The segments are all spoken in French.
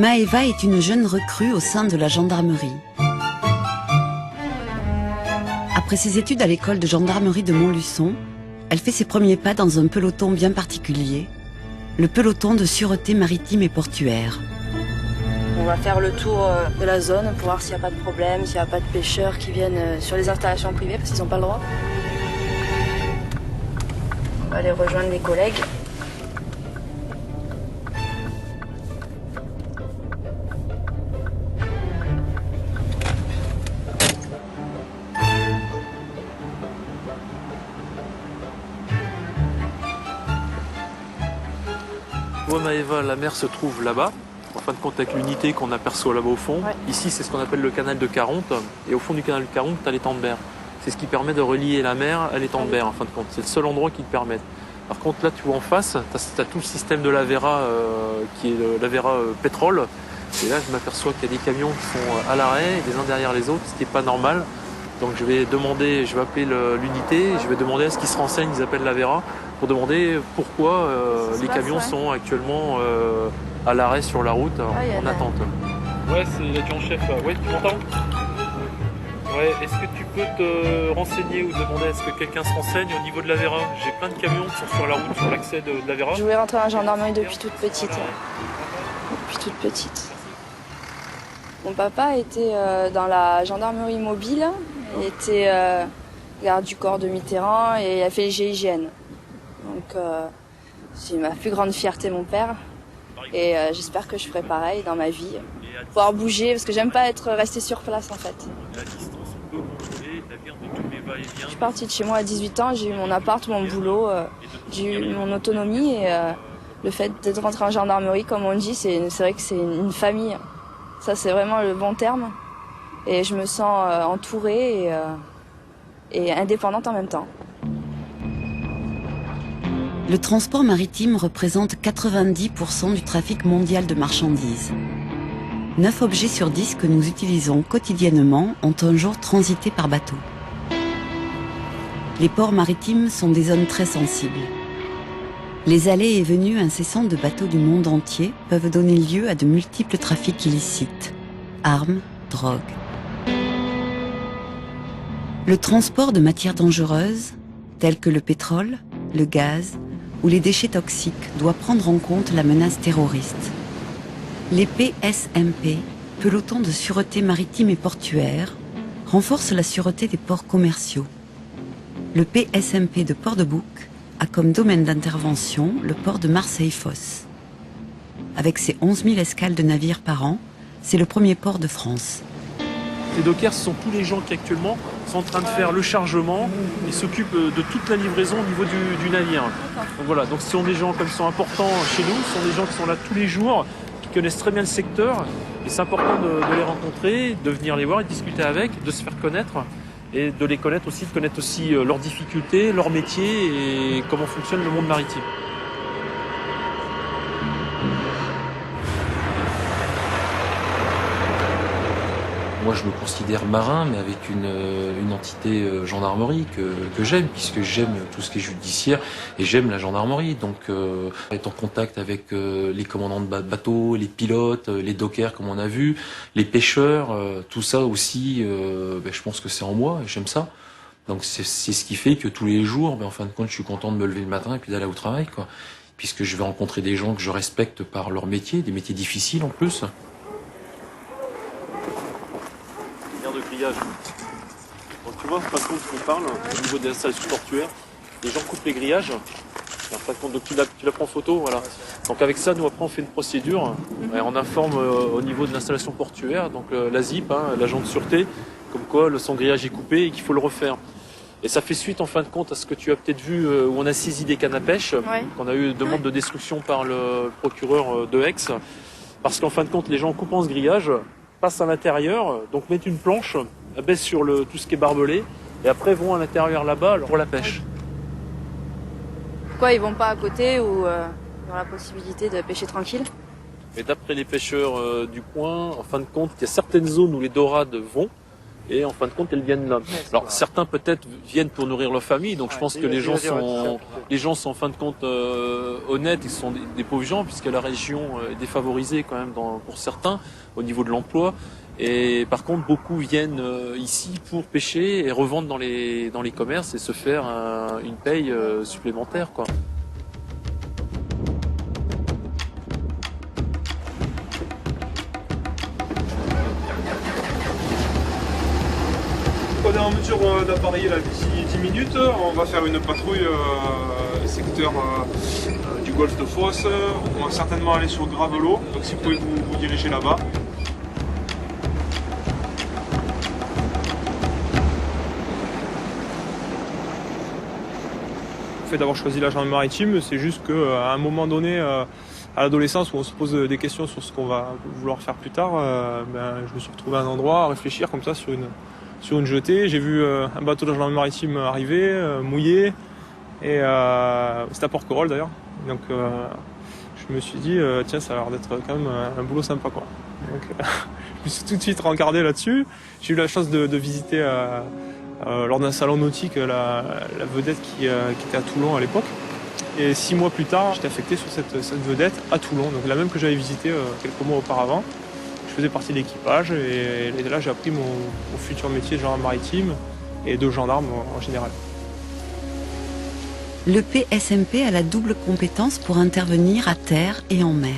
Maëva est une jeune recrue au sein de la gendarmerie. Après ses études à l'école de gendarmerie de Montluçon, elle fait ses premiers pas dans un peloton bien particulier, le peloton de sûreté maritime et portuaire. On va faire le tour de la zone pour voir s'il n'y a pas de problème, s'il n'y a pas de pêcheurs qui viennent sur les installations privées parce qu'ils n'ont pas le droit. On va aller rejoindre les collègues. Tu vois Maëva, la mer se trouve là-bas, en fin de compte avec l'unité qu'on aperçoit là-bas au fond. Ouais. Ici c'est ce qu'on appelle le canal de Caronte, et au fond du canal de Caronte, tu as l'étang de Berre. C'est ce qui permet de relier la mer à l'étang de Berre en fin de compte. C'est le seul endroit qui te permet. Par contre là tu vois en face, tu as tout le système de l'Avera qui est l'Avera pétrole. Et là je m'aperçois qu'il y a des camions qui sont à l'arrêt, les uns derrière les autres, ce qui n'est pas normal. Donc je vais appeler l'unité, je vais demander à ce qu'ils se renseignent, ils appellent l'Avera, pour demander pourquoi les camions sont actuellement à l'arrêt sur la route en attente. Ouais, c'est l'adjudant-chef. Ouais, tu m'entends? Ouais, est-ce que tu peux te renseigner ou demander à ce que quelqu'un se renseigne au niveau de l'Avera? J'ai plein de camions qui sont sur la route, sur l'accès de l'Avera. Je voulais rentrer en gendarmerie depuis toute petite. Mon papa était dans la gendarmerie mobile, il était garde du corps de Mitterrand et il a fait le GIGN. Donc c'est ma plus grande fierté, mon père. Et j'espère que je ferai pareil dans ma vie. Pouvoir bouger, parce que j'aime pas être restée sur place en fait. Je suis partie de chez moi à 18 ans, j'ai eu mon appart, mon boulot, j'ai eu mon autonomie et le fait d'être rentrée en gendarmerie, comme on dit, c'est vrai que c'est une famille. Ça c'est vraiment le bon terme. Et je me sens entourée et indépendante en même temps. Le transport maritime représente 90% du trafic mondial de marchandises. 9 objets sur 10 que nous utilisons quotidiennement ont un jour transité par bateau. Les ports maritimes sont des zones très sensibles. Les allées et venues incessantes de bateaux du monde entier peuvent donner lieu à de multiples trafics illicites, armes, drogues. Le transport de matières dangereuses, telles que le pétrole, le gaz ou les déchets toxiques, doit prendre en compte la menace terroriste. Les PSMP, pelotons de sûreté maritime et portuaire, renforcent la sûreté des ports commerciaux. Le PSMP de Port-de-Bouc a comme domaine d'intervention le port de Marseille-Fos. Avec ses 11 000 escales de navires par an, c'est le premier port de France. Les dockers, ce sont tous les gens qui actuellement sont en train de faire le chargement et s'occupent de toute la livraison au niveau du navire. Donc voilà, donc ce sont des gens comme ils sont importants chez nous, ce sont des gens qui sont là tous les jours, qui connaissent très bien le secteur, et c'est important de les rencontrer, de venir les voir et de discuter avec, de se faire connaître, et de les connaître aussi, de connaître aussi leurs difficultés, leur métier et comment fonctionne le monde maritime. Moi, je me considère marin, mais avec une entité gendarmerie que j'aime, puisque j'aime tout ce qui est judiciaire et j'aime la gendarmerie. Donc, être en contact avec les commandants de bateaux, les pilotes, les dockers, comme on a vu, les pêcheurs, tout ça aussi, je pense que c'est en moi et j'aime ça. Donc, c'est ce qui fait que tous les jours, en fin de compte, je suis content de me lever le matin et puis d'aller au travail, quoi. Puisque je vais rencontrer des gens que je respecte par leur métier, des métiers difficiles en plus. Donc tu vois, en fin de compte, on parle au niveau des installations portuaires, les gens coupent les grillages. En fin de compte, donc tu la prends en photo, voilà. Donc avec ça, nous après on fait une procédure, on informe au niveau de l'installation portuaire, donc la ZIP, l'agent de sûreté, comme quoi son grillage est coupé et qu'il faut le refaire. Et ça fait suite en fin de compte à ce que tu as peut-être vu où on a saisi des cannes à pêche, qu'on a eu demande de destruction par le procureur de Aix, parce qu'en fin de compte, les gens coupent ce grillage, passent à l'intérieur, donc mettent une planche, abaissent sur tout ce qui est barbelé, et après vont à l'intérieur là-bas pour la pêche. Pourquoi ils vont pas à côté où ils ont la possibilité de pêcher tranquille? Et d'après les pêcheurs du coin, en fin de compte, il y a certaines zones où les dorades vont, Et en fin de compte, elles viennent là. Alors certains peut-être viennent pour nourrir leur famille, donc je pense que les gens sont en fin de compte honnêtes, ils sont des pauvres gens, puisque la région est défavorisée quand même pour certains au niveau de l'emploi. Et par contre, beaucoup viennent ici pour pêcher et revendre dans les commerces et se faire une paye supplémentaire, quoi. On est en mesure d'appareiller là d'ici 10 minutes. On va faire une patrouille secteur du golfe de Fos. On va certainement aller sur Gravelot. Donc si vous pouvez vous diriger là-bas. Le fait d'avoir choisi la gendarmerie maritime, c'est juste qu'à un moment donné, à l'adolescence où on se pose des questions sur ce qu'on va vouloir faire plus tard, je me suis retrouvé à un endroit à réfléchir comme ça sur une jetée. J'ai vu un bateau de gendarmerie maritime arriver, mouillé, et c'était à Porquerolles d'ailleurs. Donc je me suis dit, tiens, ça a l'air d'être quand même un boulot sympa, quoi. Donc je me suis tout de suite rencardé là-dessus. J'ai eu la chance de visiter lors d'un salon nautique la vedette qui était à Toulon à l'époque. Et 6 mois plus tard, j'étais affecté sur cette vedette à Toulon, donc la même que j'avais visitée quelques mois auparavant. Je faisais partie de l'équipage et là j'ai appris mon futur métier de gendarme maritime et de gendarme en général. Le PSMP a la double compétence pour intervenir à terre et en mer.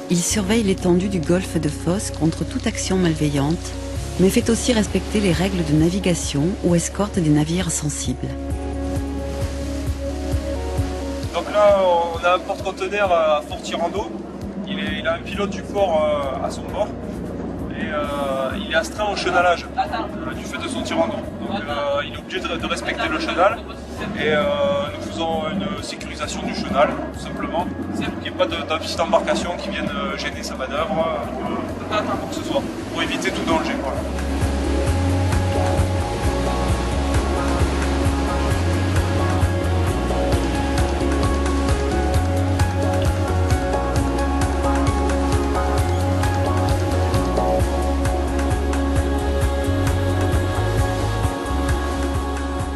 Il surveille l'étendue du golfe de Fos contre toute action malveillante, mais fait aussi respecter les règles de navigation ou escorte des navires sensibles. Donc là, on a un porte-conteneur à Fort-Tirando. Il a un pilote du port à son bord et il est astreint au chenalage du fait de son tirando. Donc il est obligé de respecter le chenal et nous faisons une sécurisation du chenal tout simplement pour qu'il n'y ait pas d'un petite embarcation qui vienne gêner sa manœuvre ou quoi que ce soit pour éviter tout danger. Voilà.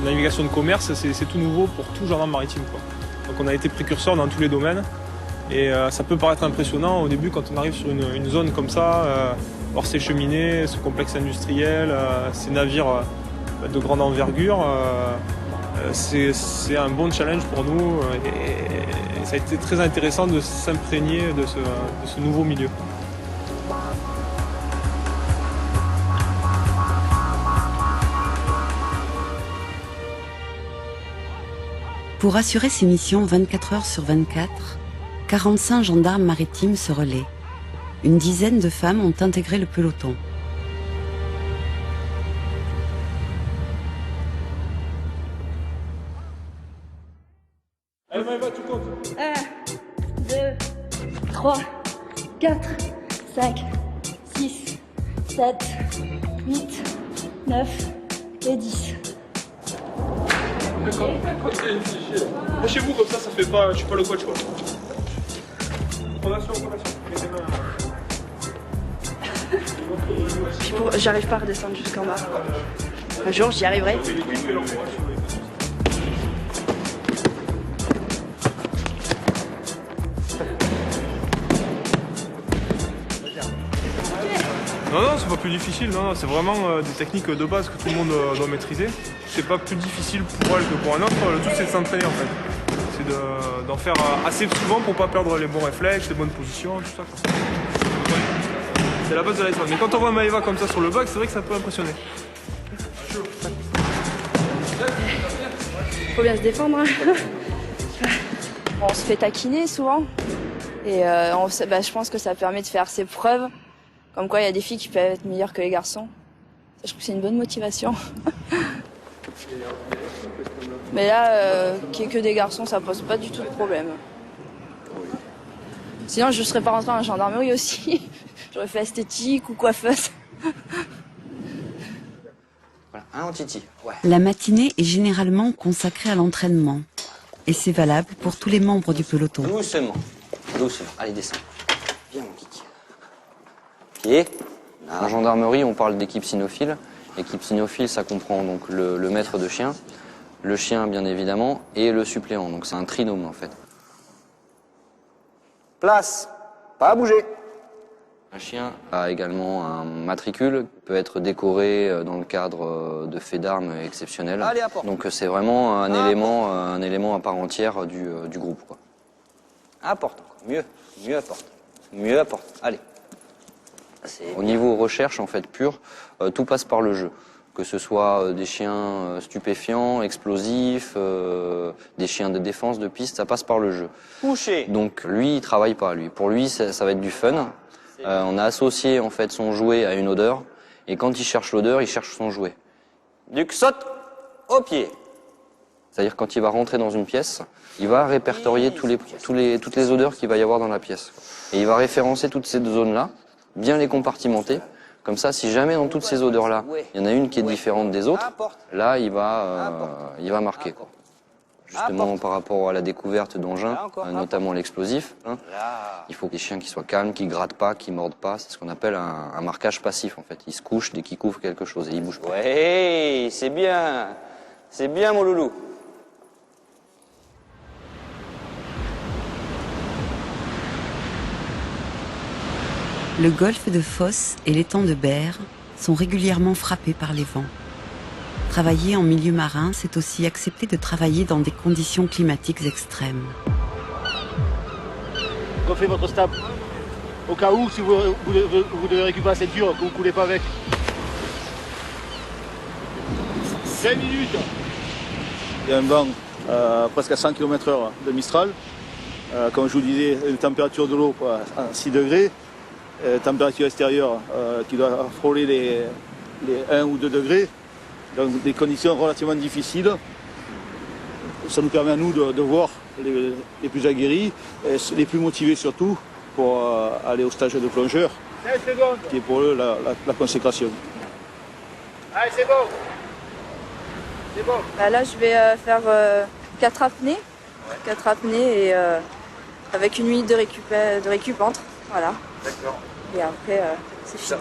La navigation de commerce, c'est tout nouveau pour tout gendarme maritime, quoi. Donc on a été précurseur dans tous les domaines et ça peut paraître impressionnant au début quand on arrive sur une zone comme ça, hors ces cheminées, ce complexe industriel, ces navires de grande envergure. C'est un bon challenge pour nous et ça a été très intéressant de s'imprégner de ce nouveau milieu. Pour assurer ces missions 24 heures sur 24, 45 gendarmes maritimes se relaient. Une dizaine de femmes ont intégré le peloton. Allez, Maëva, tu comptes. 1, 2, 3, 4, 5, 6, 7, 8, 9 et 10. Lâchez-vous comme ça fait pas. Je suis pas le coach, quoi. Fondation. J'arrive pas à redescendre jusqu'en bas. Un jour, j'y arriverai. Non, c'est pas plus difficile, non, c'est vraiment des techniques de base que tout le monde doit maîtriser. C'est pas plus difficile pour elle que pour un autre, le tout c'est de s'entraîner en fait. C'est d'en faire assez souvent pour pas perdre les bons réflexes, les bonnes positions, tout ça, quoi. C'est la base de l'iceberg. Mais quand on voit Maëva comme ça sur le bac, c'est vrai que ça peut impressionner. Faut bien se défendre. On se fait taquiner souvent et je pense que ça permet de faire ses preuves. Comme quoi, il y a des filles qui peuvent être meilleures que les garçons. Ça, je trouve que c'est une bonne motivation. Mais là, qu'il n'y ait que des garçons, ça pose pas du tout de problème. Sinon, je ne serais pas rentrée en gendarmerie aussi. J'aurais fait esthétique ou coiffeuse. Voilà, un en titi. Ouais. La matinée est généralement consacrée à l'entraînement. Et c'est valable pour tous les membres du peloton. Doucement. Allez, descends. Viens, mon kiki. Pied. En gendarmerie, on parle d'équipe cynophile. Équipe cynophile, ça comprend donc le maître de chien, le chien bien évidemment, et le suppléant. Donc c'est un trinôme en fait. Place, pas à bouger. Un chien a également un matricule, peut être décoré dans le cadre de faits d'armes exceptionnels. Allez, donc c'est vraiment un élément à part entière du groupe, quoi. Apporte, mieux apporte, mieux apporte. Allez. Au niveau recherche en fait pure, tout passe par le jeu. Que ce soit des chiens stupéfiants, explosifs, des chiens de défense, de piste, ça passe par le jeu. Couché. Donc lui, il travaille pas. Pour lui, ça va être du fun. On a associé en fait son jouet à une odeur, et quand il cherche l'odeur, il cherche son jouet. Duc saute au pied. C'est-à-dire quand il va rentrer dans une pièce, il va répertorier toutes les odeurs qu'il va y avoir dans la pièce. Et il va référencer toutes ces zones-là, bien les compartimenter. Comme ça, si jamais dans toutes ces odeurs-là, il y en a une qui est différente des autres, là, il va marquer, quoi. Justement, par rapport à la découverte d'engins, notamment l'explosif, hein, il faut des chiens qui soient calmes, qui grattent pas, qui mordent pas. C'est ce qu'on appelle un marquage passif, en fait. Ils se couchent dès qu'ils couvrent quelque chose et ils bougent pas. Ouais, c'est bien, mon loulou. Le golfe de Fos et l'étang de Berre sont régulièrement frappés par les vents. Travailler en milieu marin, c'est aussi accepter de travailler dans des conditions climatiques extrêmes. Refaites votre stable. Au cas où, si vous devez récupérer la ceinture, que vous ne coulez pas avec. 5 minutes. Il y a un vent presque à 100 km/h de Mistral. Comme je vous disais, une température de l'eau à 6 degrés. Température extérieure qui doit frôler les 1 ou 2 degrés. Donc des conditions relativement difficiles. Ça nous permet à nous de voir les plus aguerris, et les plus motivés surtout, pour aller au stage de plongeur, qui est pour eux la consécration. Allez, c'est bon. C'est bon. Bah là, je vais faire 4 apnées. 4 apnées et avec une minute de récup entre. Voilà. D'accord. Et après, c'est fini.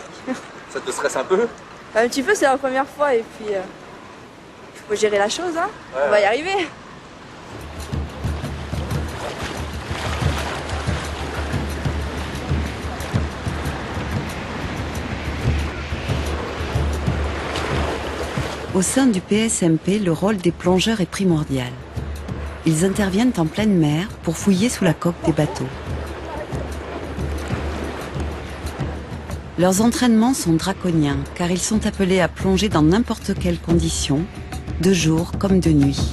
Ça te stresse un peu? Un petit peu, c'est la première fois et puis il faut gérer la chose, hein. Ouais. On va y arriver. Au sein du PSMP, le rôle des plongeurs est primordial. Ils interviennent en pleine mer pour fouiller sous la coque des bateaux. Leurs entraînements sont draconiens car ils sont appelés à plonger dans n'importe quelles conditions, de jour comme de nuit.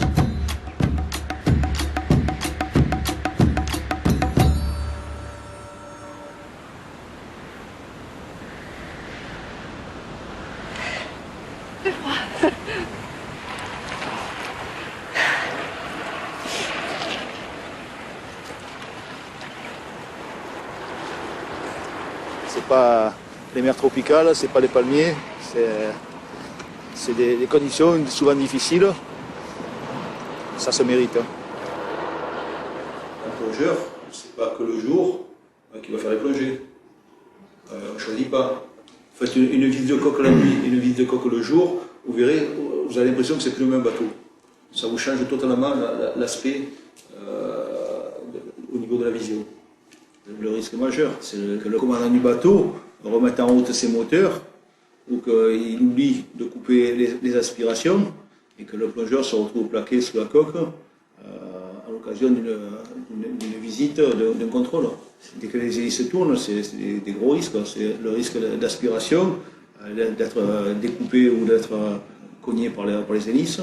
C'est pas les mers tropicales, c'est pas les palmiers, c'est des conditions souvent difficiles. Ça se mérite. Un plongeur, c'est pas que le jour qui va faire les plongées. On ne choisit pas. Faites une visite de coque la nuit et une visite de coque le jour, vous verrez, vous avez l'impression que c'est plus le même bateau. Ça vous change totalement l'aspect au niveau de la vision. Le risque majeur, c'est que le commandant du bateau remette en route ses moteurs ou qu'il oublie de couper les aspirations et que le plongeur se retrouve plaqué sous la coque à l'occasion d'une visite, d'un contrôle. Dès que les hélices tournent, c'est des gros risques. C'est le risque d'aspiration, d'être découpé ou d'être cogné par les hélices.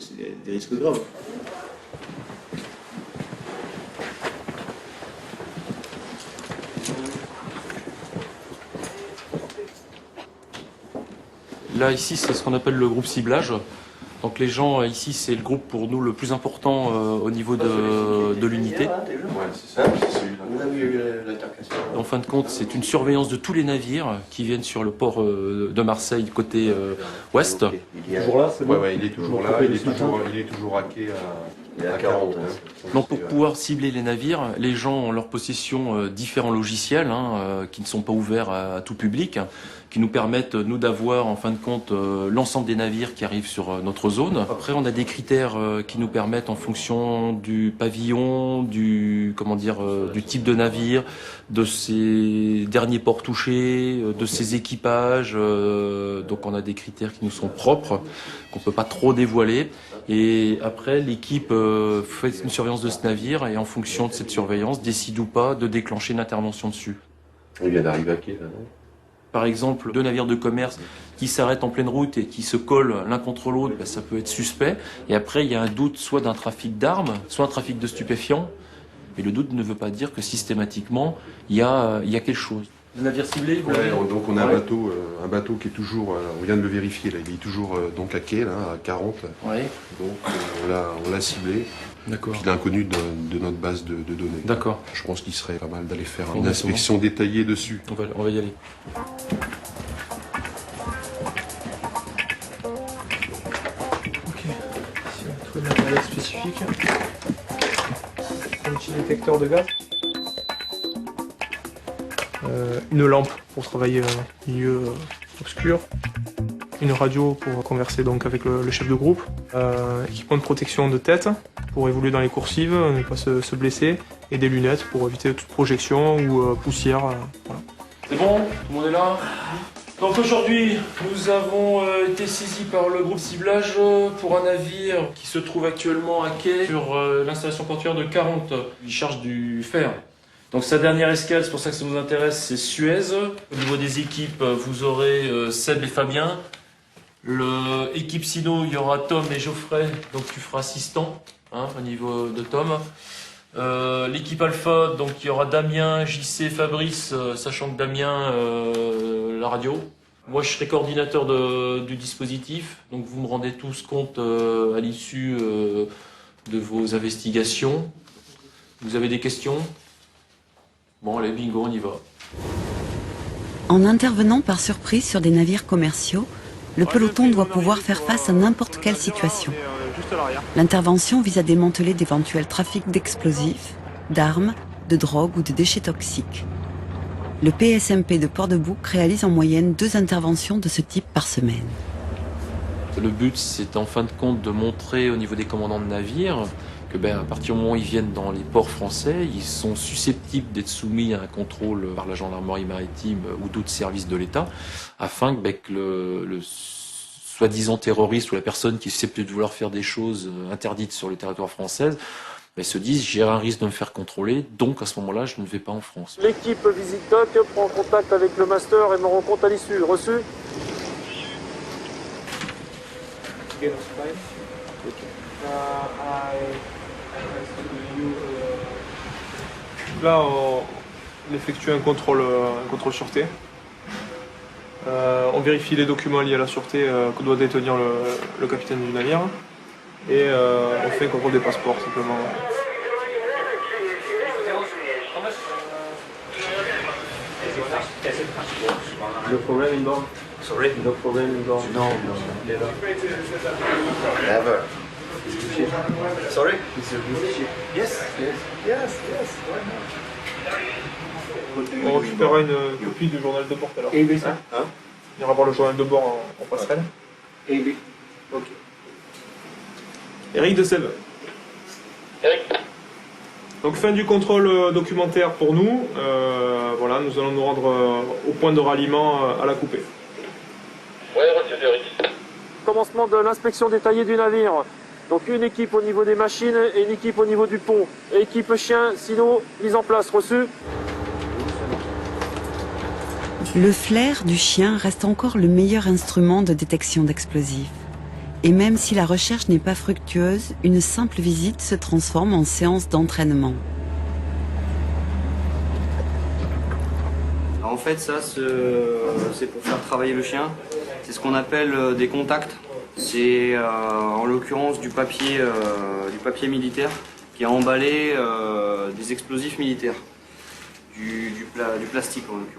C'est des risques graves. Là, ici, c'est ce qu'on appelle le groupe ciblage. Donc les gens, ici, c'est le groupe pour nous le plus important au niveau de l'unité. Ouais, c'est ça, c'est celui-là. En fin de compte, c'est une surveillance de tous les navires qui viennent sur le port de Marseille, côté ouest. Il est toujours là, c'est bon. Ouais, il est toujours là, il est toujours à quai à 40. Donc pour pouvoir cibler les navires, les gens ont en leur possession différents logiciels qui ne sont pas ouverts à tout public, qui nous permettent, nous, d'avoir, en fin de compte, l'ensemble des navires qui arrivent sur notre zone. Après, on a des critères qui nous permettent, en fonction du pavillon, du type de navire, de ses derniers ports touchés, de ses équipages. Donc, on a des critères qui nous sont propres, qu'on peut pas trop dévoiler. Et après, l'équipe fait une surveillance de ce navire et, en fonction de cette surveillance, décide ou pas de déclencher une intervention dessus. Il vient d'arriver à quai, là, non? Par exemple, 2 navires de commerce qui s'arrêtent en pleine route et qui se collent l'un contre l'autre, ça peut être suspect. Et après, il y a un doute soit d'un trafic d'armes, soit un trafic de stupéfiants. Mais le doute ne veut pas dire que systématiquement, il y a quelque chose. Le navire ciblé, Ouais, donc on a un bateau qui est toujours, on vient de le vérifier, là, il est toujours donc à quai, là, à 40. Ouais. Donc on l'a ciblé. D'accord. Il est inconnu de notre base de données. D'accord. Je pense qu'il serait pas mal d'aller faire une Exactement. inspection détaillée dessus. On va y aller. Ok, ici on trouve le matériel spécifique. Un petit détecteur de gaz. Une lampe pour travailler en milieu obscur. Une radio pour converser donc avec le chef de groupe. Équipement de protection de tête pour évoluer dans les coursives, ne pas se blesser. Et des lunettes pour éviter toute projection ou poussière. Voilà. C'est bon? Tout le monde est là? Donc aujourd'hui, nous avons été saisis par le groupe ciblage pour un navire qui se trouve actuellement à quai sur l'installation portuaire de 40. Il charge du fer. Donc sa dernière escale, c'est pour ça que ça nous intéresse, c'est Suez. Au niveau des équipes, vous aurez Seb et Fabien. L'équipe Sino, il y aura Tom et Geoffrey, donc tu feras assistant au niveau de Tom. L'équipe Alpha, donc il y aura Damien, JC, Fabrice, sachant que Damien, la radio. Moi, je serai coordinateur du dispositif, donc vous me rendez tous compte à l'issue de vos investigations. Vous avez des questions? Bon, allez, bingo, on y va. En intervenant par surprise sur des navires commerciaux, le peloton doit pouvoir faire face à n'importe quelle situation. L'intervention vise à démanteler d'éventuels trafics d'explosifs, d'armes, de drogue ou de déchets toxiques. Le PSMP de Port-de-Bouc réalise en moyenne 2 interventions de ce type par semaine. Le but, c'est en fin de compte de montrer au niveau des commandants de navires que à partir du moment où ils viennent dans les ports français, ils sont susceptibles d'être soumis à un contrôle par la gendarmerie maritime ou d'autres services de l'État, afin que le soi-disant terroriste ou la personne qui est susceptible de vouloir faire des choses interdites sur le territoire français se disent j'ai un risque de me faire contrôler, donc à ce moment-là, je ne vais pas en France. L'équipe Visite Doc prend contact avec le master et me rend compte à l'issue. Reçu? Là, on effectue un contrôle sûreté. On vérifie les documents liés à la sûreté que doit détenir le capitaine du navire. Et on fait un contrôle des passeports, simplement. No problem inbound. Sorry? No problem inbound. No. Never. Sorry? Yes. On récupérera une copie du journal de bord alors. Hein? On ira voir le journal de bord en passerelle. Ok. Eric de Sèvres. Donc fin du contrôle documentaire pour nous. Voilà, nous allons nous rendre au point de ralliement à la coupée. Ouais, reçu Eric. Commencement de l'inspection détaillée du navire. Donc une équipe au niveau des machines et une équipe au niveau du pont. Équipe chien, sino, mise en place, reçu. Le flair du chien reste encore le meilleur instrument de détection d'explosifs. Et même si la recherche n'est pas fructueuse, une simple visite se transforme en séance d'entraînement. En fait, ça, c'est pour faire travailler le chien. C'est ce qu'on appelle des contacts. C'est en l'occurrence du papier militaire qui a emballé des explosifs militaires, du plastique en l'occurrence.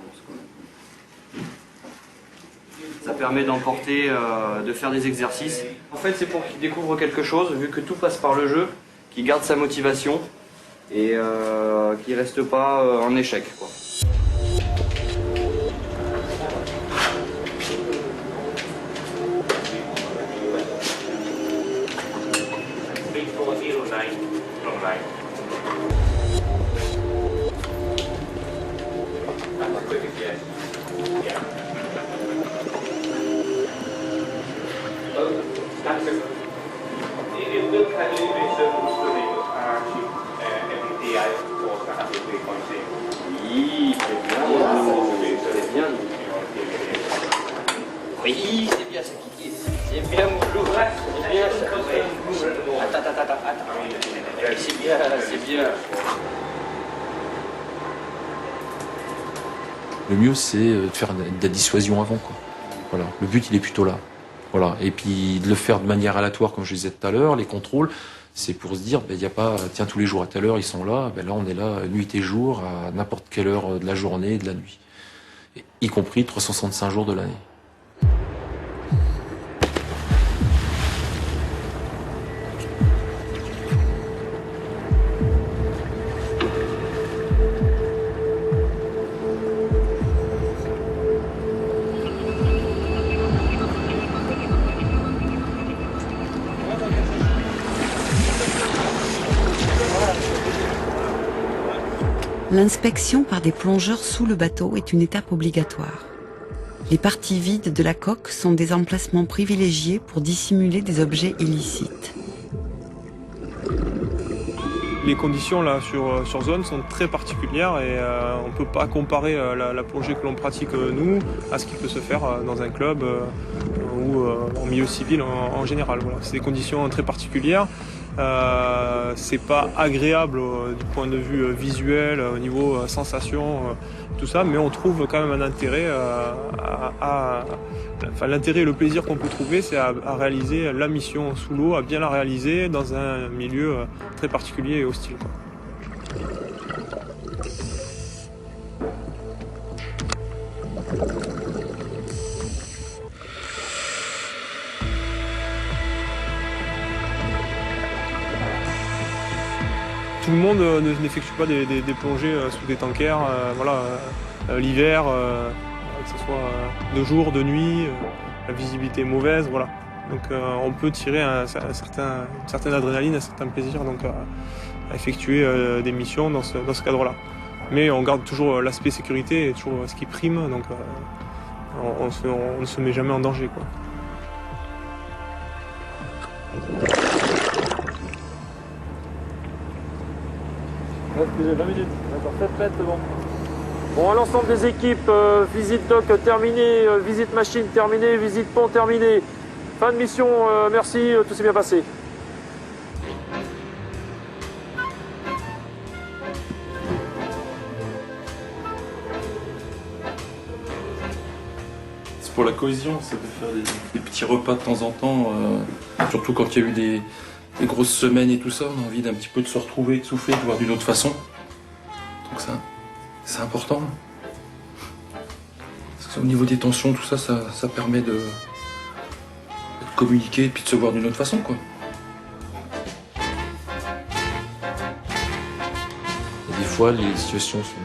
Ça permet d'emporter, de faire des exercices. En fait, c'est pour qu'il découvre quelque chose, vu que tout passe par le jeu, qu'il garde sa motivation et qu'il reste pas en échec, quoi. Oui, c'est bien ça, Kiki. C'est bien, Moulou. C'est bien ça. Ouais. Attends. C'est bien, c'est bien. Le mieux, c'est de faire de la dissuasion avant, quoi. Voilà. Le but, il est plutôt là. Voilà. Et puis, de le faire de manière aléatoire, comme je disais tout à l'heure, les contrôles, c'est pour se dire, il n'y a pas, tiens, tous les jours à telle heure, ils sont là. Là, on est là, nuit et jour, à n'importe quelle heure de la journée et de la nuit. Y compris 365 jours de l'année. L'inspection par des plongeurs sous le bateau est une étape obligatoire. Les parties vides de la coque sont des emplacements privilégiés pour dissimuler des objets illicites. Les conditions là sur zone sont très particulières et on ne peut pas comparer la plongée que l'on pratique nous à ce qui peut se faire dans un club ou en milieu civil en général. Voilà. C'est des conditions très particulières. C'est pas agréable du point de vue visuel, au niveau sensation, tout ça, mais on trouve quand même un intérêt l'intérêt et le plaisir qu'on peut trouver, c'est à réaliser la mission sous l'eau, à bien la réaliser dans un milieu très particulier et hostile, quoi. Tout le monde n'effectue pas des plongées sous des tankers, l'hiver, que ce soit de jour, de nuit, la visibilité est mauvaise, voilà. Donc on peut tirer une certaine adrénaline, un certain plaisir donc, à effectuer des missions dans ce cadre-là. Mais on garde toujours l'aspect sécurité et toujours ce qui prime, donc on ne se met jamais en danger, quoi. Excusez, 20 minutes. D'accord, 7 mètres, c'est bon. Bon, à l'ensemble des équipes, visite dock terminée, visite machine terminée, visite pont terminée. Fin de mission, merci, tout s'est bien passé. C'est pour la cohésion, ça peut faire des petits repas de temps en temps, surtout quand il y a eu des grosses semaines et tout ça, on a envie d'un petit peu de se retrouver, de souffler, de voir d'une autre façon. Donc ça, c'est important. Parce qu'au niveau des tensions, tout ça, ça permet de communiquer et puis de se voir d'une autre façon, quoi. Et des fois, les situations sont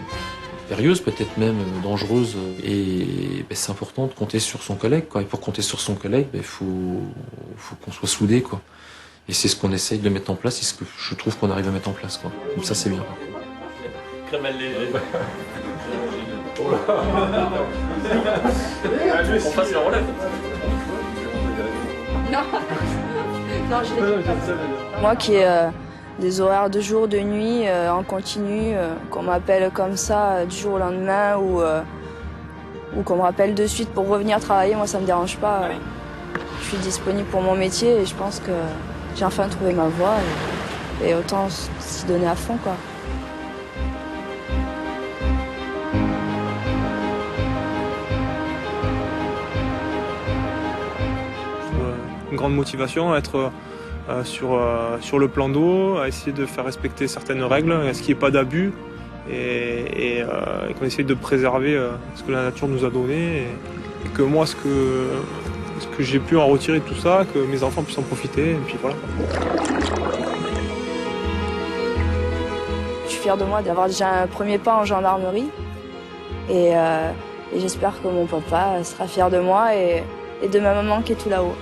périlleuses, peut-être même dangereuses, et c'est important de compter sur son collègue, quoi. Et pour compter sur son collègue, il faut qu'on soit soudés, quoi. Et c'est ce qu'on essaye de mettre en place, et ce que je trouve qu'on arrive à mettre en place, quoi. Comme ça, c'est bien. On passe le relais. Non, je l'ai. Moi qui ai des horaires de jour, de nuit, en continu, qu'on m'appelle comme ça du jour au lendemain ou qu'on me rappelle de suite pour revenir travailler, moi ça me dérange pas. Je suis disponible pour mon métier et je pense que j'ai enfin trouvé ma voie et autant s'y donner à fond, quoi. Une grande motivation à être sur le plan d'eau, à essayer de faire respecter certaines règles, à ce qu'il n'y ait pas d'abus et qu'on essaye de préserver ce que la nature nous a donné et que moi ce que j'ai pu en retirer de tout ça, que mes enfants puissent en profiter, et puis voilà. Je suis fière de moi d'avoir déjà un premier pas en gendarmerie et j'espère que mon papa sera fier de moi et de ma maman qui est tout là-haut.